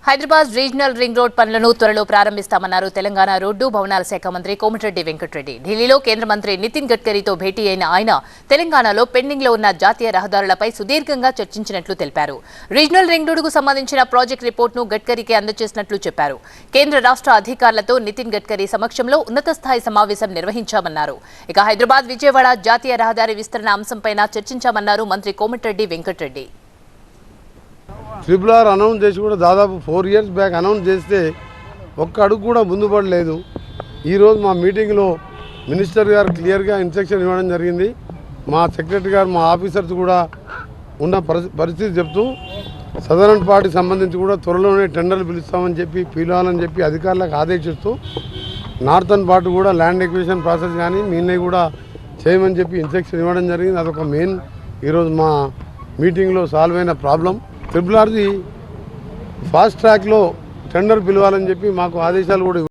Hyderabad regional ring road పనులను త్వరలో ప్రారంభిస్తామన్నారు Telangana road భవనాల శాఖ మంత్రి కోమటిరెడ్డి వెంకటరెడ్డి. ఢిల్లీలో కేంద్ర మంత్రి నితిన్ గడ్కరీతో భేటీ అయిన ఆయన తెలంగాణలో పెండింగ్ లో ఉన్న జాతీయ రహదారులపై సుదీర్ఘంగా చర్చించినట్లు తెలిపారు. రీజనల్ రింగ్ రోడ్డుకు సంబంధించిన ప్రాజెక్ట్ రిపోర్టును గడ్కరీకి అందజేసినట్లు చెప్పారు. కేంద్ర రాష్ట్ర అధికారులతో నితిన్ గడ్కరీ సమక్షంలో ఉన్నత స్థాయి సమావేశం నిర్వహించామన్నారు. ఇక హైదరాబాద్ విజయవాడ జాతీయ రహదారి విస్తరణ అంశంపై చర్చించామన్నారు మంత్రి Komatireddy Venkatreddy. Triple R announce చేసి కూడా దాదాపు 4 years బ్యాక్ అనౌన్స్ చేస్తే ఒక్క అడుగు కూడా ముందు పడలేదు. ఈరోజు మా మీటింగ్లో మినిస్టర్ గారు క్లియర్గా ఇన్స్ట్రక్షన్ ఇవ్వడం జరిగింది. మా సెక్రటరీ గారు మా ఆఫీసర్స్ కూడా ఉన్న పరిస్థితి చెప్తూ సదరన్ పార్టీకి సంబంధించి కూడా త్వరలోనే టెండర్లు పిలవాలని చెప్పి అధికారులకు ఆదేశిస్తూ నార్థన్ పార్ట్ కూడా ల్యాండ్ ఎక్విజిషన్ ప్రాసెస్ కానీ మీనే కూడా చేయమని చెప్పి ఇన్స్ట్రక్షన్ ఇవ్వడం జరిగింది. అదొక మెయిన్ ఈరోజు మా మీటింగ్లో సాల్వ్ అయిన ప్రాబ్లం. ట్రిపుల్ ఆర్ది ఫాస్ట్ ట్రాక్లో టెండర్ పిలవాలని చెప్పి మాకు ఆదేశాలు కూడా